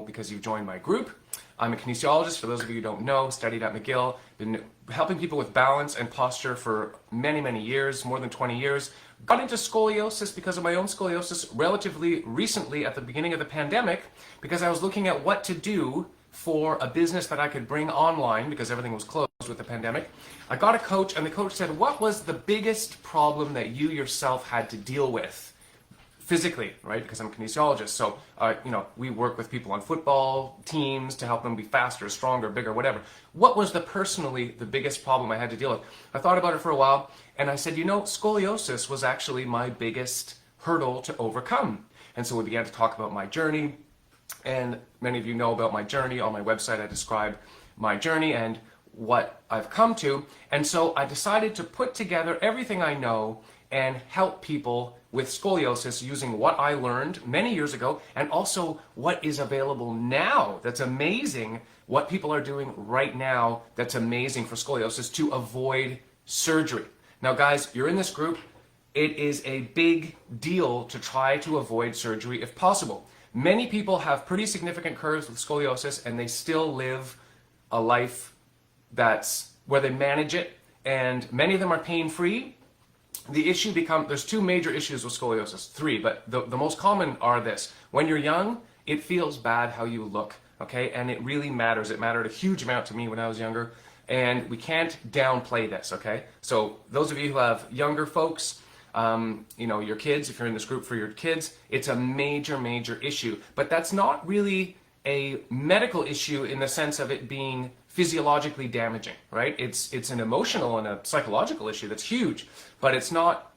because you've joined my group. I'm a kinesiologist, for those of you who don't know, studied at McGill, been helping people with balance and posture for many, many years, more than 20 years. Got into scoliosis because of my own scoliosis relatively recently at the beginning of the pandemic, because I was looking at what to do for a business that I could bring online because everything was closed with the pandemic. I got a coach, and the coach said, what was the biggest problem that you yourself had to deal with physically, right? Because I'm a kinesiologist, so we work with people on football teams to help them be faster, stronger, bigger, whatever. What was personally the biggest problem I had to deal with? I thought about it for a while, and I said, scoliosis was actually my biggest hurdle to overcome. And so we began to talk about my journey, and many of you know about my journey. On my website, I describe my journey and what I've come to. And so I decided to put together everything I know and help people with scoliosis using what I learned many years ago and also what is available now that's amazing, what people are doing right now that's amazing for scoliosis to avoid surgery. Now guys, you're in this group. It is a big deal to try to avoid surgery if possible. Many people have pretty significant curves with scoliosis and they still live a life that's where they manage it, and many of them are pain-free. The issue there's two major issues with scoliosis, three, but the most common are this. When you're young, it feels bad how you look, okay? And it really matters. It mattered a huge amount to me when I was younger, and we can't downplay this, okay? So those of you who have younger folks, your kids, if you're in this group for your kids, it's a major, major issue. But that's not really a medical issue in the sense of it being physiologically damaging, right? It's an emotional and a psychological issue that's huge, but it's not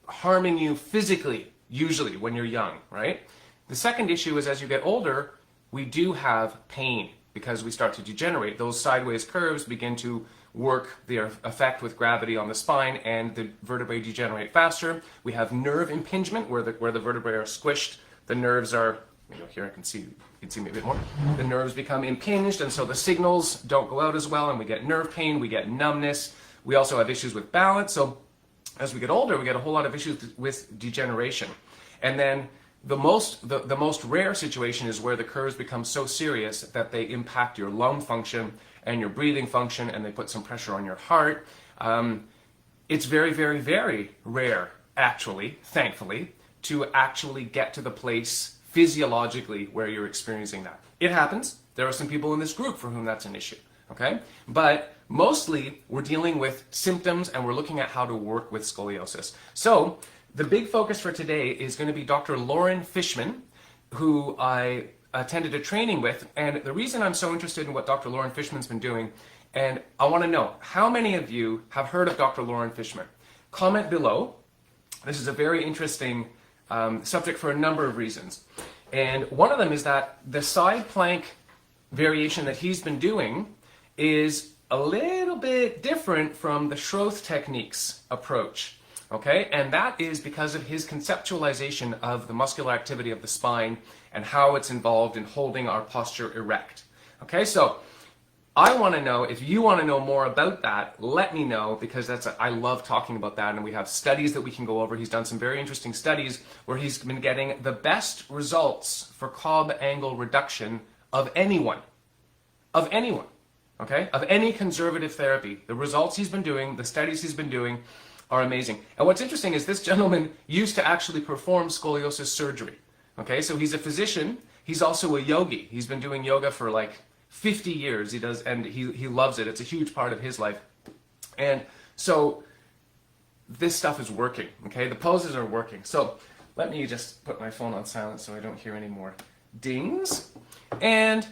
harming you physically, usually, when you're young, right? The second issue is as you get older, we do have pain because we start to degenerate. Those sideways curves begin to work their effect with gravity on the spine, and the vertebrae degenerate faster. We have nerve impingement where the vertebrae are squished. The nerves are, here I can see, you can see me a bit more. The nerves become impinged, and so the signals don't go out as well, and we get nerve pain, we get numbness. We also have issues with balance. So as we get older, we get a whole lot of issues with degeneration. And then the most rare situation is where the curves become so serious that they impact your lung function and your breathing function, and they put some pressure on your heart. It's very, very, very rare, actually, thankfully, to actually get to the place physiologically where you're experiencing that. It happens. There are some people in this group for whom that's an issue, okay? But mostly, we're dealing with symptoms, and we're looking at how to work with scoliosis. So the big focus for today is going to be Dr. Lauren Fishman, who I attended a training with, and the reason I'm so interested in what Dr. Lauren Fishman's been doing, and I want to know, how many of you have heard of Dr. Lauren Fishman? Comment below. This is a very interesting subject for a number of reasons. And one of them is that the side plank variation that he's been doing is a little bit different from the Schroth techniques approach. Okay, and that is because of his conceptualization of the muscular activity of the spine and how it's involved in holding our posture erect. Okay, so I want to know, if you want to know more about that, let me know, because I love talking about that, and we have studies that we can go over. He's done some very interesting studies where he's been getting the best results for Cobb angle reduction of anyone, okay, of any conservative therapy. The results he's been doing, the studies he's been doing, are amazing. And what's interesting is this gentleman used to actually perform scoliosis surgery. Okay, so he's a physician. He's also a yogi. He's been doing yoga for like 50 years. He does, and he loves it. It's a huge part of his life. And so this stuff is working. Okay, the poses are working. So let me just put my phone on silent so I don't hear any more dings. And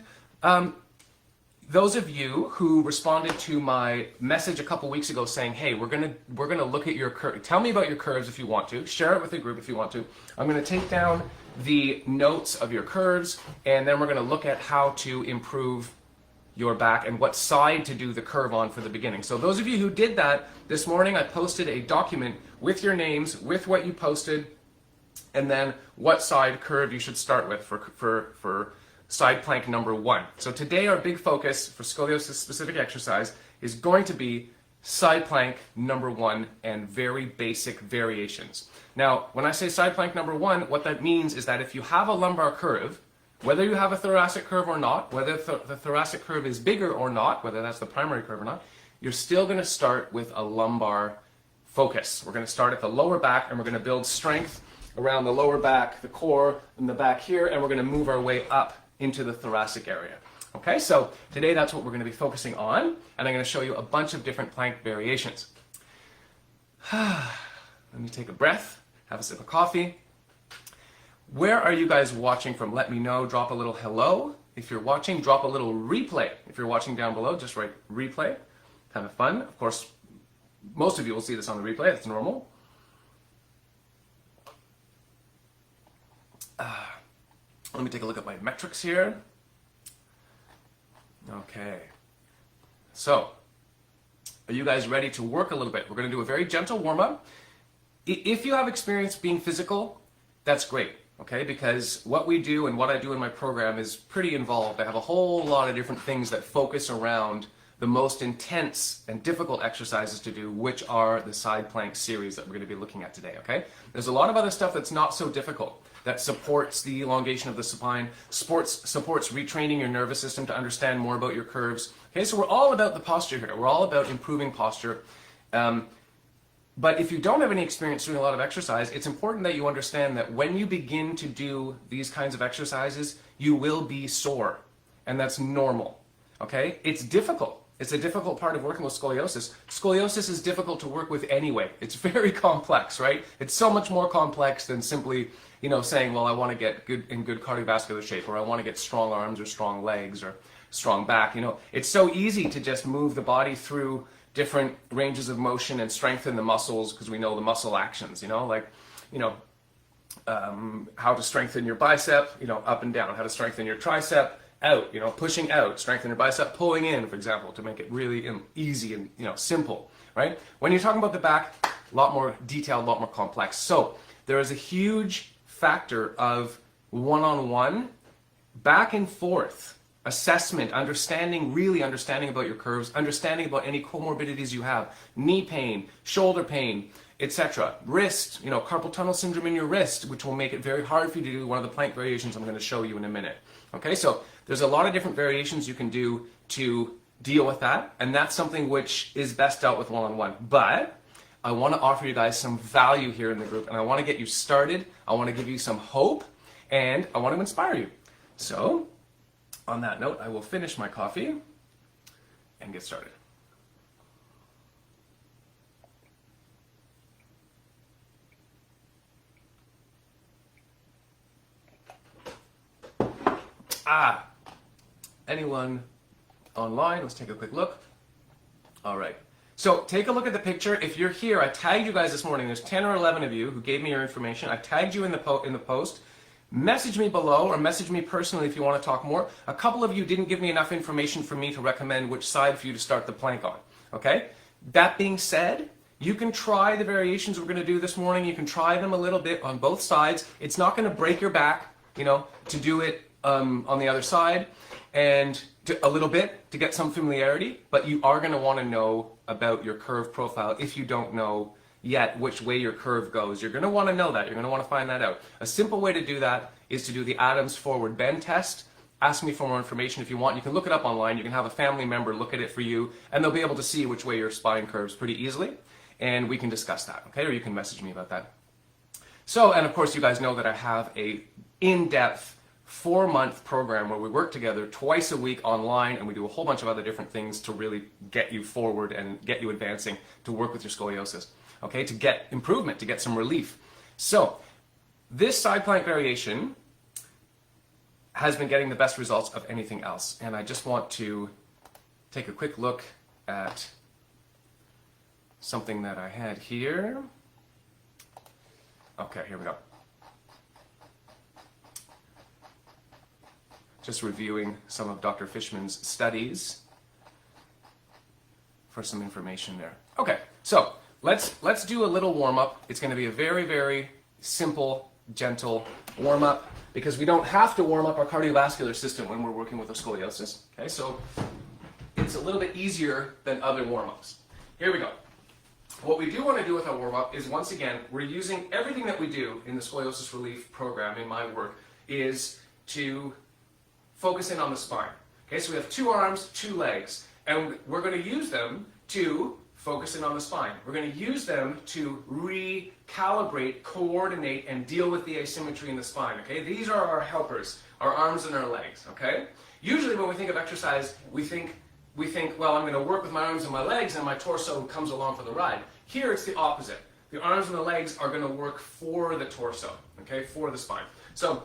those of you who responded to my message a couple weeks ago saying, hey, we're gonna look at your curve. Tell me about your curves if you want to. Share it with the group if you want to. I'm gonna take down the notes of your curves, and then we're gonna look at how to improve your back and what side to do the curve on for the beginning. So those of you who did that, this morning I posted a document with your names, with what you posted, and then what side curve you should start with for side plank number 1. So today our big focus for scoliosis specific exercise is going to be side plank number 1 and very basic variations. Now, when I say side plank number 1, what that means is that if you have a lumbar curve, Whether you have a thoracic curve or not, whether the thoracic curve is bigger or not, whether that's the primary curve or not, you're still going to start with a lumbar focus. We're going to start at the lower back, and we're going to build strength around the lower back, the core, and the back here, and we're going to move our way up into the thoracic area. Okay, so today that's what we're going to be focusing on, and I'm going to show you a bunch of different plank variations. Let me take a breath, have a sip of coffee. Where are you guys watching from? Let me know. Drop a little hello. If you're watching, drop a little replay. If you're watching down below, just write replay. Kind of fun. Of course, most of you will see this on the replay. That's normal. Let me take a look at my metrics here. Okay. So, are you guys ready to work a little bit? We're going to do a very gentle warm-up. If you have experience being physical, that's great. Okay, because what we do and what I do in my program is pretty involved. I have a whole lot of different things that focus around the most intense and difficult exercises to do, which are the side plank series that we're going to be looking at today, okay? There's a lot of other stuff that's not so difficult, that supports the elongation of the spine, supports retraining your nervous system to understand more about your curves. Okay, so we're all about the posture here. We're all about improving posture. But if you don't have any experience doing a lot of exercise, it's important that you understand that when you begin to do these kinds of exercises, you will be sore. And that's normal. Okay? It's difficult. It's a difficult part of working with scoliosis. Scoliosis is difficult to work with anyway. It's very complex, right? It's so much more complex than simply, saying, well, I want to get in good cardiovascular shape, or I want to get strong arms or strong legs or strong back. It's so easy to just move the body through different ranges of motion and strengthen the muscles because we know the muscle actions, how to strengthen your bicep, up and down, how to strengthen your tricep, out, pushing out, strengthen your bicep, pulling in, for example, to make it really easy and, simple, right? When you're talking about the back, a lot more detailed, a lot more complex. So there is a huge factor of one-on-one, back and forth assessment, really understanding about your curves, understanding about any comorbidities you have, knee pain, shoulder pain, etc. Wrist, carpal tunnel syndrome in your wrist, which will make it very hard for you to do one of the plank variations I'm going to show you in a minute. Okay, so there's a lot of different variations you can do to deal with that, and that's something which is best dealt with one-on-one. But I want to offer you guys some value here in the group, and I want to get you started, I want to give you some hope, and I want to inspire you. So, on that note, I will finish my coffee and get started. Anyone online? Let's take a quick look. All right. So take a look at the picture. If you're here, I tagged you guys this morning. There's 10 or 11 of you who gave me your information. I tagged you in the post. Message me below or message me personally if you want to talk more. A couple of you didn't give me enough information for me to recommend which side for you to start the plank on. Okay? That being said, you can try the variations we're going to do this morning. You can try them a little bit on both sides. It's not going to break your back, to do it on the other side, and a little bit to get some familiarity, but you are going to want to know about your curve profile if you don't know yet which way your curve goes. You're going to want to know that. You're going to want to find that out. A simple way to do that is to do the Adams forward bend test. Ask me for more information if you want. You can look it up online. You can have a family member look at it for you, and they'll be able to see which way your spine curves pretty easily, and we can discuss that, okay? Or you can message me about that. So, and of course, you guys know that I have a in-depth 4-month program where we work together twice a week online, and we do a whole bunch of other different things to really get you forward and get you advancing to work with your scoliosis, okay, to get improvement, to get some relief. So this side plank variation has been getting the best results of anything else, and I just want to take a quick look at something that I had here. Okay, here we go. Just reviewing some of Dr. Fishman's studies for some information there. Okay, so let's do a little warm-up. It's going to be a very, very simple, gentle warm-up because we don't have to warm up our cardiovascular system when we're working with a scoliosis. Okay, so it's a little bit easier than other warm-ups. Here we go. What we do want to do with our warm-up is, once again, we're using everything that we do in the Scoliosis Relief program, in my work, is to focus in on the spine. Okay, so we have 2 arms, 2 legs, and we're going to use them to focus in on the spine. We're going to use them to recalibrate, coordinate, and deal with the asymmetry in the spine. Okay, these are our helpers, our arms and our legs. Okay, usually when we think of exercise, we think, well, I'm going to work with my arms and my legs, and my torso comes along for the ride. Here it's the opposite. The arms and the legs are going to work for the torso. Okay, for the spine. So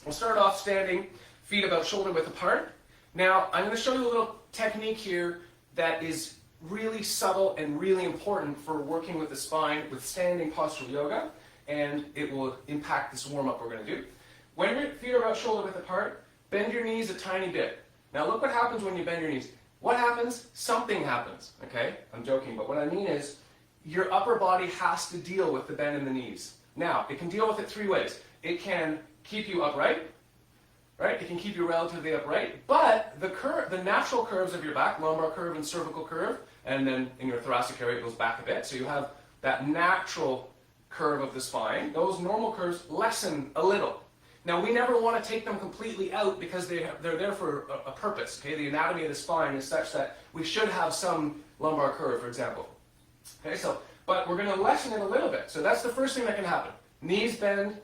we'll start off standing, feet about shoulder width apart. Now I'm going to show you a little technique here that is really subtle and really important for working with the spine with standing postural yoga, and it will impact this warm-up we're going to do. When your feet are about shoulder width apart, bend your knees a tiny bit. Now look what happens when you bend your knees. What happens? Something happens. Okay? I'm joking, but what I mean is your upper body has to deal with the bend in the knees. Now, it can deal with it 3 ways. It can keep you upright, right? It can keep you relatively upright, but the natural curves of your back, lumbar curve and cervical curve, and then in your thoracic area it goes back a bit, so you have that natural curve of the spine. Those normal curves lessen a little. Now, we never want to take them completely out because they're there for a purpose. Okay, the anatomy of the spine is such that we should have some lumbar curve, for example. Okay, but we're going to lessen it a little bit. So that's the first thing that can happen. Knees bend,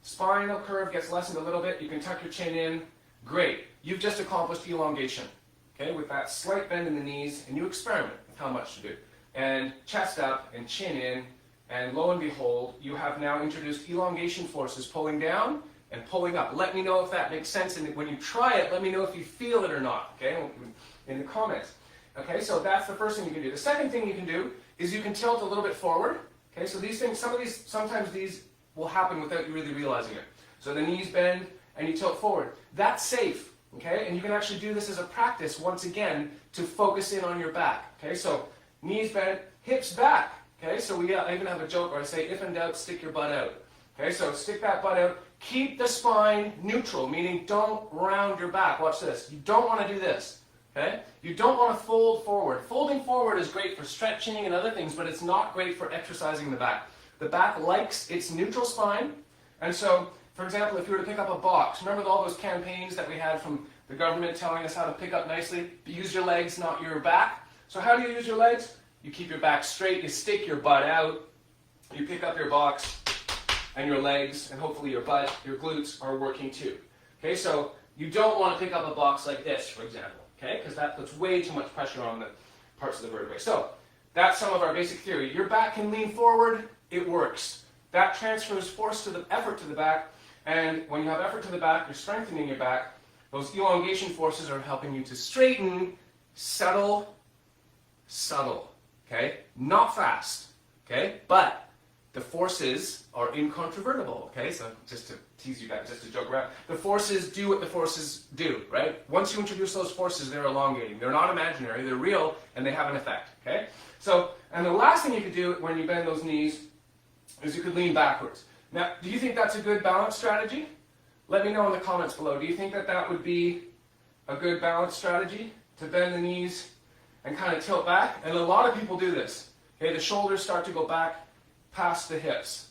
spinal curve gets lessened a little bit. You can tuck your chin in. Great. You've just accomplished elongation. Okay, with that slight bend in the knees, and you experiment with how much to do. And chest up and chin in, and lo and behold, you have now introduced elongation forces pulling down and pulling up. Let me know if that makes sense, and when you try it, let me know if you feel it or not, okay, in the comments. Okay, so that's the first thing you can do. The second thing you can do is you can tilt a little bit forward. Okay, so these things, sometimes these will happen without you really realizing it. So the knees bend and you tilt forward. That's safe. Okay, and you can actually do this as a practice once again to focus in on your back. Okay, so knees bent, hips back. Okay, so I even have a joke where I say, if in doubt, stick your butt out. Okay, so stick that butt out. Keep the spine neutral, meaning don't round your back. Watch this. You don't want to do this. Okay, you don't want to fold forward. Folding forward is great for stretching and other things, but it's not great for exercising the back. The back likes its neutral spine, and so, for example, if you were to pick up a box, remember all those campaigns that we had from the government telling us how to pick up nicely? Use your legs, not your back. So how do you use your legs? You keep your back straight, you stick your butt out, you pick up your box and your legs, and hopefully your butt, your glutes are working too. Okay, so you don't want to pick up a box like this, for example, okay, because that puts way too much pressure on the parts of the vertebrae. So that's some of our basic theory. Your back can lean forward, it works. That transfers force to the effort to the back. And when you have effort to the back, you're strengthening your back. Those elongation forces are helping you to straighten, settle, subtle, okay? Not fast, okay? But the forces are incontrovertible, okay? So just to tease you guys, just to joke around. The forces do what the forces do, right? Once you introduce those forces, they're elongating. They're not imaginary, they're real, and they have an effect, okay? So, and the last thing you could do when you bend those knees is you could lean backwards. Now, do you think that's a good balance strategy? Let me know in the comments below. Do you think that that would be a good balance strategy? To bend the knees and kind of tilt back? And a lot of people do this. Okay, the shoulders start to go back past the hips.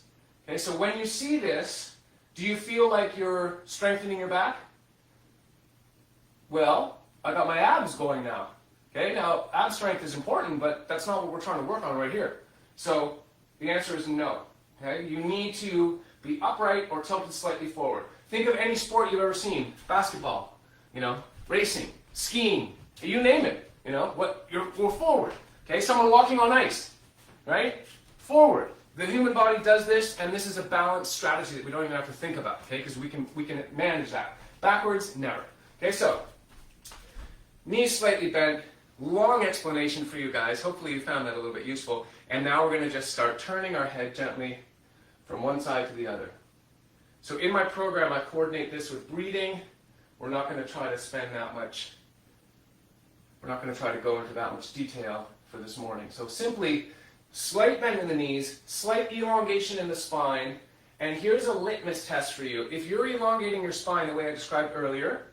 Okay, so when you see this, do you feel like you're strengthening your back? Well, I got my abs going now. Okay, now ab strength is important, but that's not what we're trying to work on right here. So the answer is no. Okay, you need to be upright or tilted slightly forward. Think of any sport you've ever seen: basketball, racing, skiing, you name it. We're forward. Okay, someone walking on ice, right? Forward. The human body does this, and this is a balanced strategy that we don't even have to think about. Okay, because we can manage that. Backwards, never. Okay, so knees slightly bent. Long explanation for you guys. Hopefully you found that a little bit useful. And now we're going to just start turning our head gently from one side to the other. So in my program, I coordinate this with breathing. We're not going to try to spend that much. We're not going to try to go into that much detail for this morning. So simply, slight bend in the knees, slight elongation in the spine, and here's a litmus test for you. If you're elongating your spine the way I described earlier,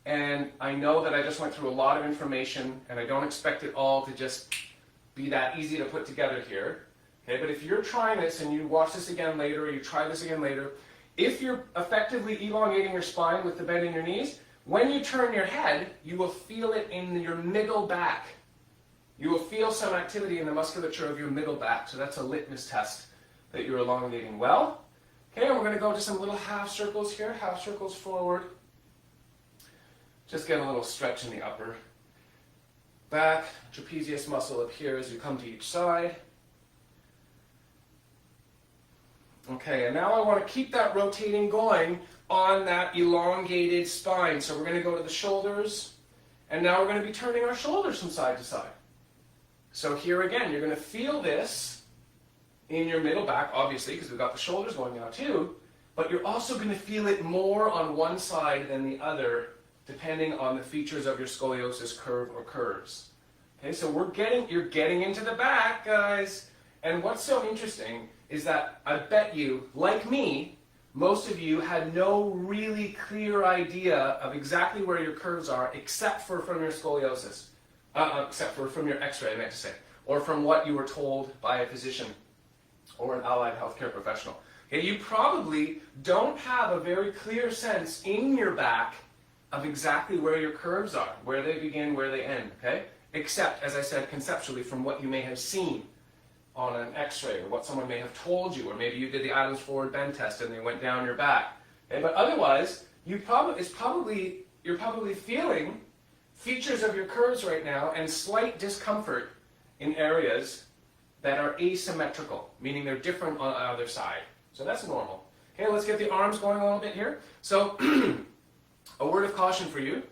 and I know that I just went through a lot of information, and I don't expect it all to just be that easy to put together here. Okay, but if you're trying this and you watch this again later, or you try this again later, if you're effectively elongating your spine with the bend in your knees, when you turn your head, you will feel it in your middle back. You will feel some activity in the musculature of your middle back. So that's a litmus test that you're elongating well. Okay, and we're going to go to some little half circles here, half circles forward. Just get a little stretch in the upper back, trapezius muscle up here as you come to each side. Okay, and now I want to keep that rotating going on that elongated spine. So we're going to go to the shoulders, and now we're going to be turning our shoulders from side to side. So here again, you're going to feel this in your middle back, obviously, because we've got the shoulders going now too, but you're also going to feel it more on one side than the other, depending on the features of your scoliosis curve or curves. Okay, so you're getting into the back, guys. And what's so interesting is that I bet you, like me, most of you had no really clear idea of exactly where your curves are, except for from your scoliosis, except for from your x-ray, I meant to say, or from what you were told by a physician or an allied healthcare professional. Okay, you probably don't have a very clear sense in your back of exactly where your curves are, where they begin, where they end, okay? Except, as I said, conceptually from what you may have seen on an x-ray, or what someone may have told you, or maybe you did the Adams forward bend test and they went down your back. Okay? But otherwise, you're probably feeling features of your curves right now and slight discomfort in areas that are asymmetrical, meaning they're different on either side. So that's normal. Okay, let's get the arms going a little bit here. So, a word of caution for you.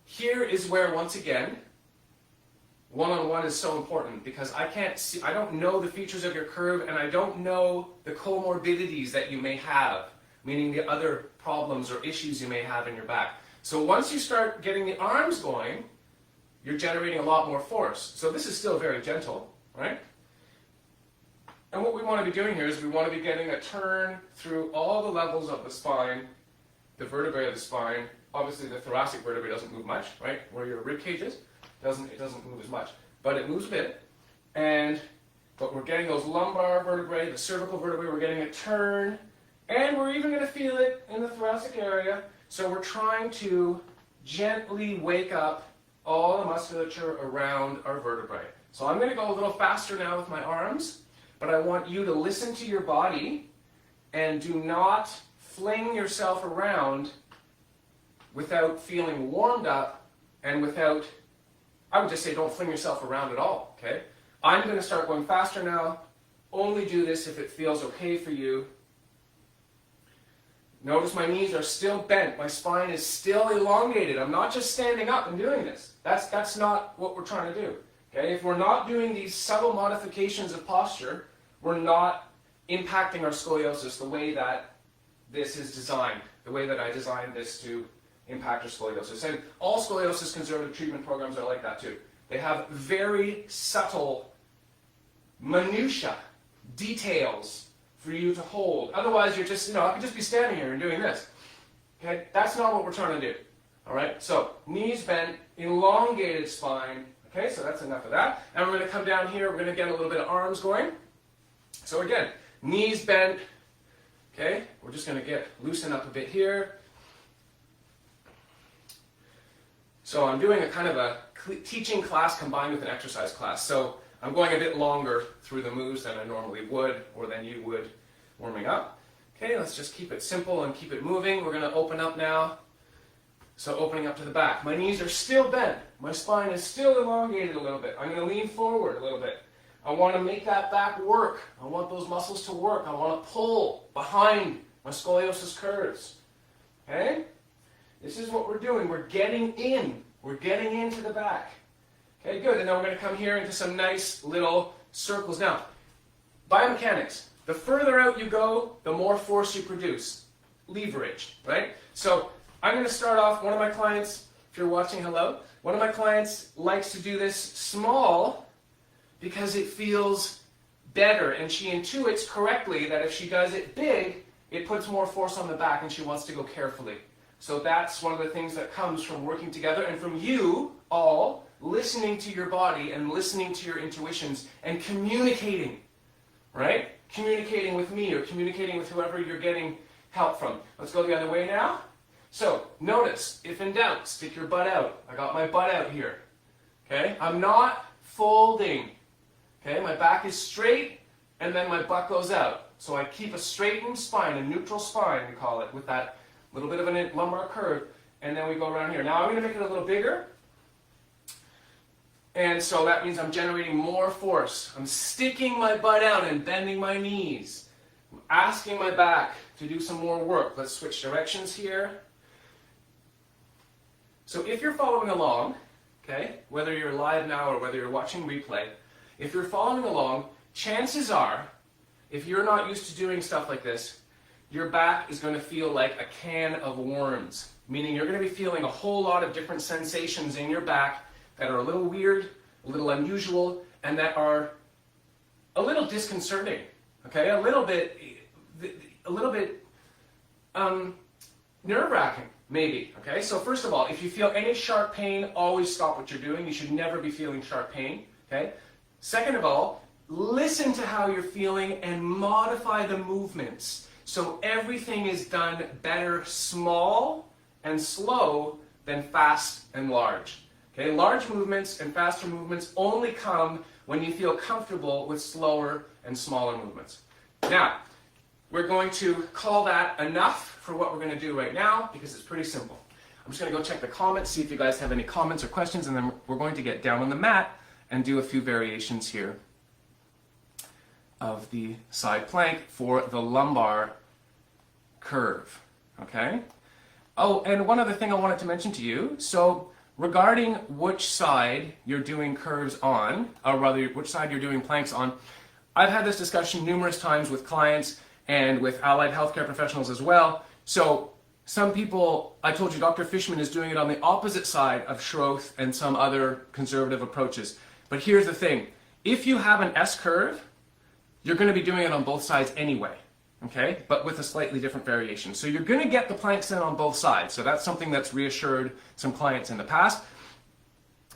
Here is where, once again, one-on-one is so important, because I don't know the features of your curve, and I don't know the comorbidities that you may have, meaning the other problems or issues you may have in your back. So once you start getting the arms going, you're generating a lot more force. So this is still very gentle, right? And what we want to be doing here is we want to be getting a turn through all the levels of the spine, the vertebrae of the spine. Obviously the thoracic vertebrae doesn't move much, right? Where your rib cage is, it doesn't move as much, but it moves a bit. But we're getting those lumbar vertebrae, the cervical vertebrae, we're getting a turn, and we're even going to feel it in the thoracic area. So we're trying to gently wake up all the musculature around our vertebrae. So I'm going to go a little faster now with my arms, but I want you to listen to your body and do not fling yourself around without feeling warmed up and without, I would just say don't fling yourself around at all, okay? I'm going to start going faster now. Only do this if it feels okay for you. Notice my knees are still bent. My spine is still elongated. I'm not just standing up and doing this. That's not what we're trying to do. Okay? If we're not doing these subtle modifications of posture, we're not impacting our scoliosis the way that this is designed, the way that I designed this to impact our scoliosis. And all scoliosis conservative treatment programs are like that too. They have very subtle minutia, details for you to hold. Otherwise, you're just, I could just be standing here and doing this. Okay? That's not what we're trying to do. All right? So, knees bent, elongated spine. Okay? So that's enough of that. And we're going to come down here. We're going to get a little bit of arms going. So again, knees bent. Okay? We're just going to loosen up a bit here. So I'm doing a kind of a teaching class combined with an exercise class. So I'm going a bit longer through the moves than I normally would, or than you would warming up. Okay, let's just keep it simple and keep it moving. We're going to open up now. So opening up to the back. My knees are still bent. My spine is still elongated a little bit. I'm going to lean forward a little bit. I want to make that back work. I want those muscles to work. I want to pull behind my scoliosis curves. Okay? This is what we're doing. We're getting in. We're getting into the back. Okay, good. And then we're going to come here into some nice little circles. Now, biomechanics. The further out you go, the more force you produce. Leverage, right? So I'm going to start off, one of my clients, if you're watching, hello. One of my clients likes to do this small because it feels better. And she intuits correctly that if she does it big, it puts more force on the back and she wants to go carefully. So that's one of the things that comes from working together and from you all listening to your body and listening to your intuitions and communicating, right? Communicating with me or communicating with whoever you're getting help from. Let's go the other way now. So notice, if in doubt, stick your butt out. I got my butt out here. Okay, I'm not folding. Okay, my back is straight and then my butt goes out. So I keep a straightened spine, a neutral spine we call it, with that little bit of a lumbar curve, and then we go around here. Now I'm going to make it a little bigger. And so that means I'm generating more force. I'm sticking my butt out and bending my knees. I'm asking my back to do some more work. Let's switch directions here. So if you're following along, okay, whether you're live now or whether you're watching replay, if you're following along, chances are, if you're not used to doing stuff like this, your back is going to feel like a can of worms, meaning you're going to be feeling a whole lot of different sensations in your back that are a little weird, a little unusual, and that are a little disconcerting, okay? A little bit nerve-wracking, maybe, okay? So first of all, if you feel any sharp pain, always stop what you're doing. You should never be feeling sharp pain, okay? Second of all, listen to how you're feeling and modify the movements. So everything is done better small and slow than fast and large. Okay, large movements and faster movements only come when you feel comfortable with slower and smaller movements. Now, we're going to call that enough for what we're going to do right now because it's pretty simple. I'm just going to go check the comments, see if you guys have any comments or questions, and then we're going to get down on the mat and do a few variations here of the side plank for the lumbar curve. Okay? Oh, and one other thing I wanted to mention to you. So, regarding which side you're doing curves on, or rather which side you're doing planks on, I've had this discussion numerous times with clients and with allied healthcare professionals as well. So some people, I told you Dr. Fishman is doing it on the opposite side of Schroth and some other conservative approaches. But here's the thing, if you have an S curve, you're going to be doing it on both sides anyway. Okay, but with a slightly different variation. So you're going to get the planks in on both sides. So that's something that's reassured some clients in the past.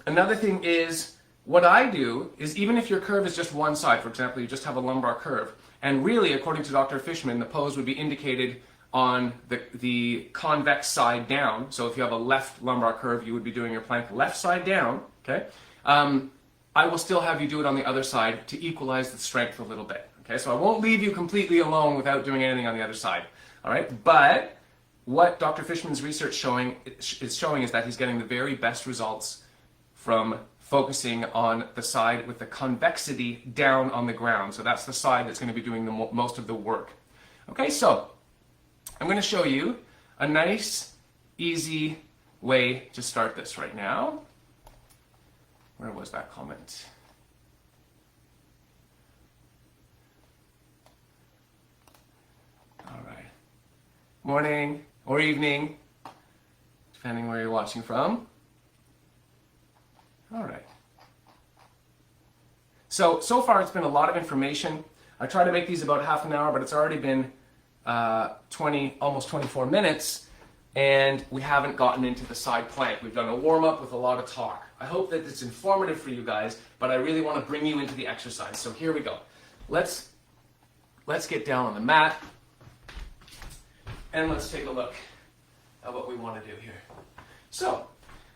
Another thing is, what I do is even if your curve is just one side, for example, you just have a lumbar curve, and really, according to Dr. Fishman, the pose would be indicated on the convex side down. So if you have a left lumbar curve, you would be doing your plank left side down, okay? I will still have you do it on the other side to equalize the strength a little bit. Okay, so I won't leave you completely alone without doing anything on the other side. All right, but what Dr. Fishman's research is showing is that he's getting the very best results from focusing on the side with the convexity down on the ground. So that's the side that's going to be doing the most of the work. Okay, so I'm going to show you a nice, easy way to start this right now. Where was that comment? All right. Morning or evening, depending where you're watching from. All right. So far it's been a lot of information. I try to make these about half an hour, but it's already been almost 24 minutes, and we haven't gotten into the side plank. We've done a warm-up with a lot of talk. I hope that it's informative for you guys, but I really want to bring you into the exercise. So here we go. Let's get down on the mat, and let's take a look at what we want to do here. So,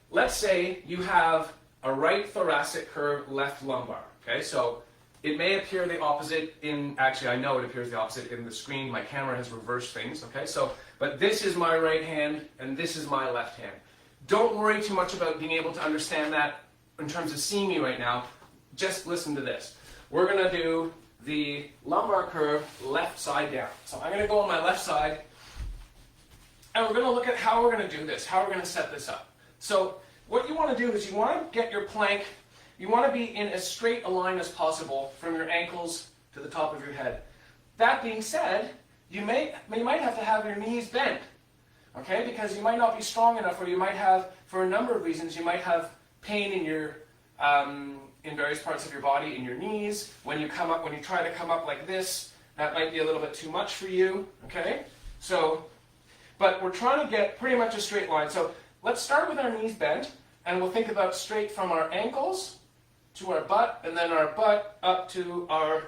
let's say you have a right thoracic curve, left lumbar. Okay, so it may appear the opposite in, actually I know it appears the opposite in the screen. My camera has reversed things, okay? So, but this is my right hand and this is my left hand. Don't worry too much about being able to understand that in terms of seeing me right now. Just listen to this. We're going to do the lumbar curve left side down. So I'm going to go on my left side and we're going to look at how we're going to do this, how we're going to set this up. So what you want to do is you want to get your plank, you want to be in as straight a line as possible from your ankles to the top of your head. That being said, you might have to have your knees bent, okay? Because you might not be strong enough, or you might have, for a number of reasons, you might have pain in your in various parts of your body, in your knees. When you come up, when you try to come up like this, that might be a little bit too much for you, okay? So, but we're trying to get pretty much a straight line. So let's start with our knees bent, and we'll think about straight from our ankles to our butt, and then our butt up to our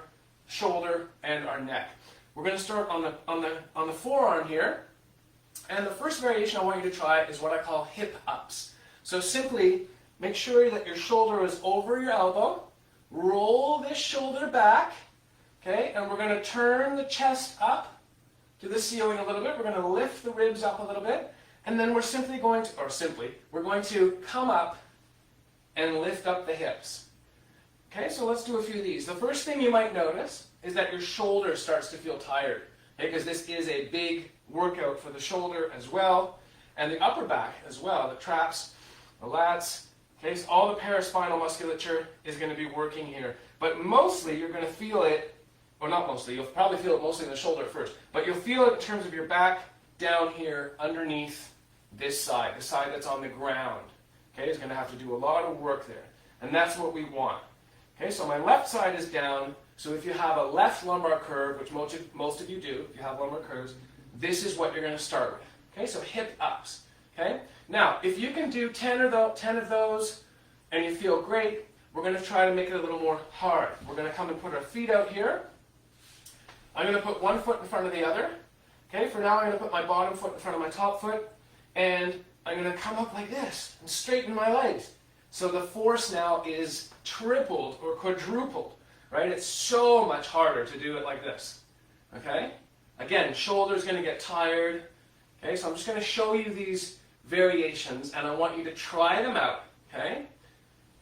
shoulder and our neck. We're going to start on the forearm here, And the first variation I want you to try is what I call hip ups. So simply make sure that your shoulder is over your elbow. Roll this shoulder back. Okay, and we're going to turn the chest up to the ceiling a little bit. We're going to lift the ribs up a little bit. And then we're we're going to come up and lift up the hips. Okay, so let's do a few of these. The first thing you might notice is that your shoulder starts to feel tired. Okay, because this is a big workout for the shoulder as well, and the upper back as well, the traps, the lats. Okay, so all the paraspinal musculature is going to be working here. But mostly you're going to feel it, or not mostly, you'll probably feel it mostly in the shoulder at first, but you'll feel it in terms of your back down here underneath this side, the side that's on the ground. Okay, is going to have to do a lot of work there, and that's what we want. Okay, so my left side is down, so if you have a left lumbar curve, which most of you do, if you have lumbar curves, this is what you're going to start with. Okay, so hip ups. Okay, now if you can do 10 of those and you feel great, we're going to try to make it a little more hard. We're going to come and put our feet out here. I'm going to put one foot in front of the other. Okay, for now I'm going to put my bottom foot in front of my top foot, and I'm going to come up like this and straighten my legs. So the force now is tripled or quadrupled, right? It's so much harder to do it like this, okay? Again, shoulder's going to get tired, okay? So I'm just going to show you these variations, and I want you to try them out, okay?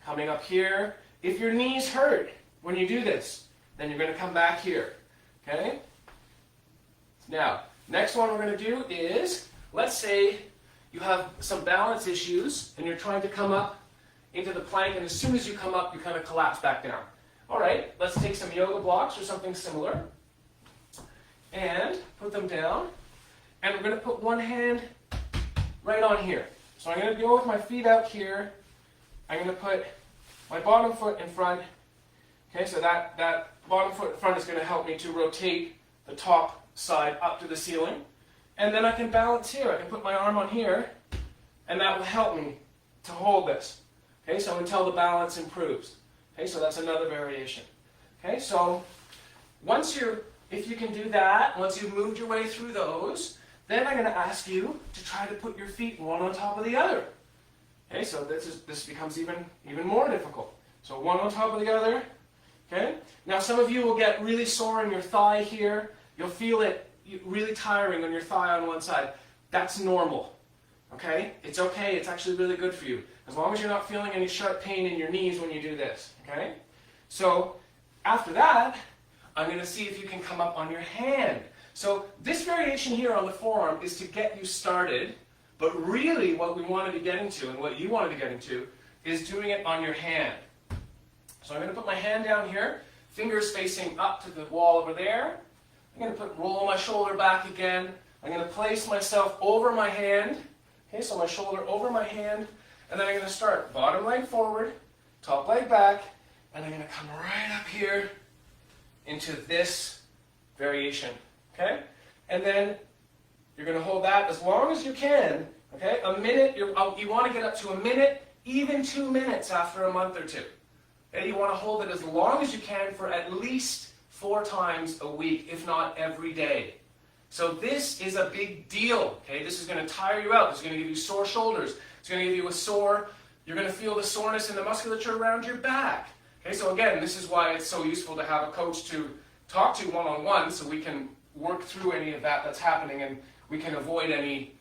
Coming up here. If your knees hurt when you do this, then you're going to come back here, okay? Now, next one we're going to do is, let's say you have some balance issues, and you're trying to come up into the plank, and as soon as you come up, you kind of collapse back down. All right, let's take some yoga blocks or something similar and put them down. And we're going to put one hand right on here. So I'm going to go with my feet out here. I'm going to put my bottom foot in front. Okay, so that bottom foot in front is going to help me to rotate the top side up to the ceiling. And then I can balance here. I can put my arm on here, and that will help me to hold this. Okay, so until the balance improves. Okay, so that's another variation. Okay, so if you can do that, once you've moved your way through those, then I'm going to ask you to try to put your feet one on top of the other. Okay, so this becomes even more difficult. So one on top of the other. Okay, now some of you will get really sore in your thigh here. You'll feel it really tiring on your thigh on one side. That's normal. Okay, it's okay. It's actually really good for you. As long as you're not feeling any sharp pain in your knees when you do this, okay? So after that, I'm going to see if you can come up on your hand. So this variation here on the forearm is to get you started, but really what we want to be getting to and what you want to be getting to is doing it on your hand. So I'm going to put my hand down here, fingers facing up to the wall over there. I'm going to roll my shoulder back again. I'm going to place myself over my hand. Okay, so my shoulder over my hand. And then I'm going to start bottom leg forward, top leg back, and I'm going to come right up here into this variation, okay? And then you're going to hold that as long as you can, okay? A minute, you want to get up to a minute, even 2 minutes after a month or two. Okay? You want to hold it as long as you can for at least 4 times a week, if not every day. So this is a big deal, okay? This is going to tire you out. This is going to give you sore shoulders. It's going to give you you're going to feel the soreness in the musculature around your back. Okay, so again, this is why it's so useful to have a coach to talk to one-on-one so we can work through any of that's happening and we can avoid any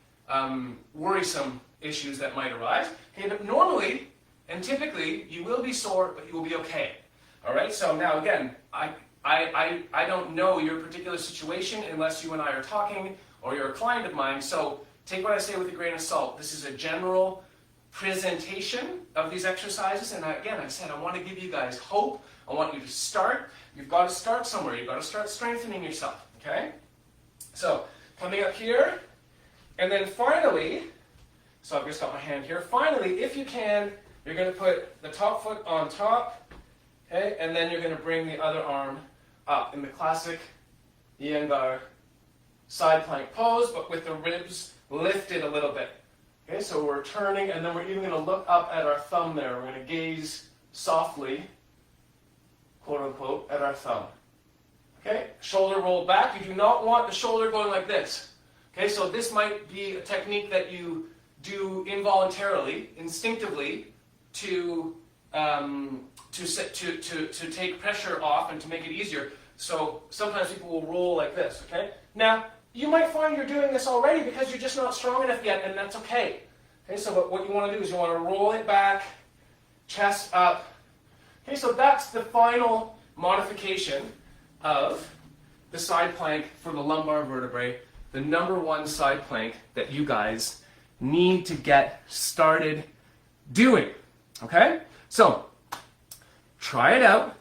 worrisome issues that might arise. Okay, but normally and typically you will be sore, but you will be okay. All right, so now again, I don't know your particular situation unless you and I are talking or you're a client of mine, so take what I say with a grain of salt. This is a general presentation of these exercises, and again, I said I want to give you guys hope. I want you to start. You've got to start somewhere. You've got to start strengthening yourself, okay? So, coming up here, and then finally, so I've just got my hand here. Finally, if you can, you're going to put the top foot on top, okay? And then you're going to bring the other arm up in the classic Iyengar side plank pose, but with the ribs lifted a little bit. Okay, so we're turning, and then we're even going to look up at our thumb there. We're going to gaze softly, quote unquote, at our thumb. Okay, shoulder rolled back. You do not want the shoulder going like this. Okay, so this might be a technique that you do involuntarily, instinctively, to take pressure off and to make it easier. So sometimes people will roll like this, okay? Now, you might find you're doing this already because you're just not strong enough yet, and that's okay. Okay, so what you want to do is you want to roll it back, chest up. Okay, so that's the final modification of the side plank for the lumbar vertebrae, the number one side plank that you guys need to get started doing. Okay? So, try it out.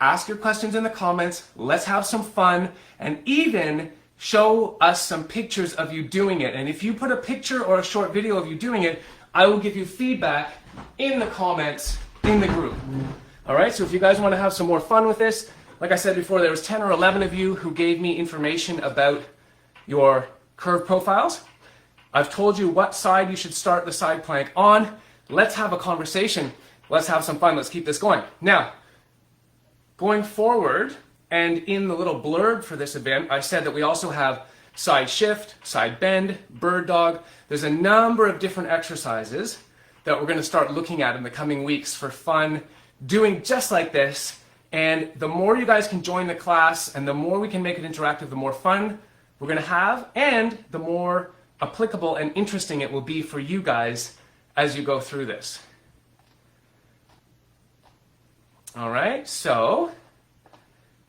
Ask your questions in the comments. Let's have some fun. And even show us some pictures of you doing it. And if you put a picture or a short video of you doing it, I will give you feedback in the comments in the group. All right? So if you guys want to have some more fun with this, like I said before, there was 10 or 11 of you who gave me information about your curve profiles. I've told you what side you should start the side plank on. Let's have a conversation. Let's have some fun. Let's keep this going. Now, going forward, and in the little blurb for this event, I said that we also have side shift, side bend, bird dog. There's a number of different exercises that we're going to start looking at in the coming weeks for fun, doing just like this. And the more you guys can join the class and the more we can make it interactive, the more fun we're going to have, and the more applicable and interesting it will be for you guys as you go through this. All right, so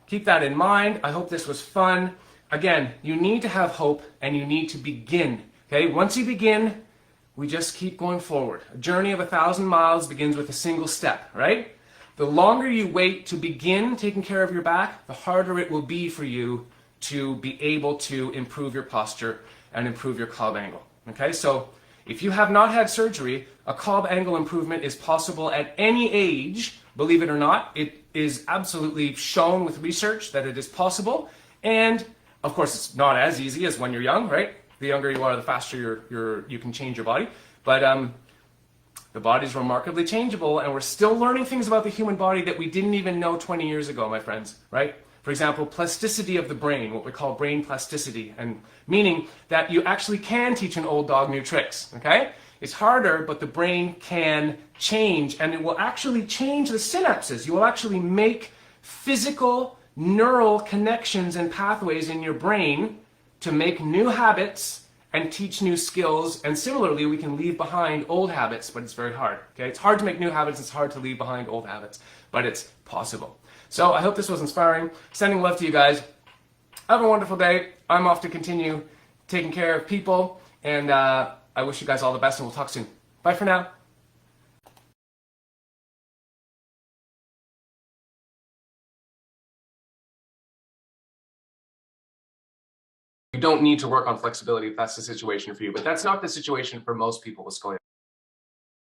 keep that in mind. I hope this was fun. Again, you need to have hope and you need to begin. Okay, once you begin, we just keep going forward. A journey of 1,000 miles begins with a single step, right? The longer you wait to begin taking care of your back, the harder it will be for you to be able to improve your posture and improve your colb angle. Okay, so if you have not had surgery, a colb angle improvement is possible at any age. Believe it or not, it is absolutely shown with research that it is possible. And of course, it's not as easy as when you're young, right? The younger you are, the faster you can change your body. But the body's remarkably changeable, and we're still learning things about the human body that we didn't even know 20 years ago, my friends, right? For example, plasticity of the brain, what we call brain plasticity, and meaning that you actually can teach an old dog new tricks, okay? It's harder, but the brain can change, and it will actually change the synapses. You will actually make physical neural connections and pathways in your brain to make new habits and teach new skills. And similarly, we can leave behind old habits, but it's very hard. Okay, it's hard to make new habits, it's hard to leave behind old habits, but it's possible. So I hope this was inspiring. Sending love to you guys. Have a wonderful day. I'm off to continue taking care of people, and I wish you guys all the best, and we'll talk soon. Bye for now. You don't need to work on flexibility if that's the situation for you, but that's not the situation for most people with scoliosis.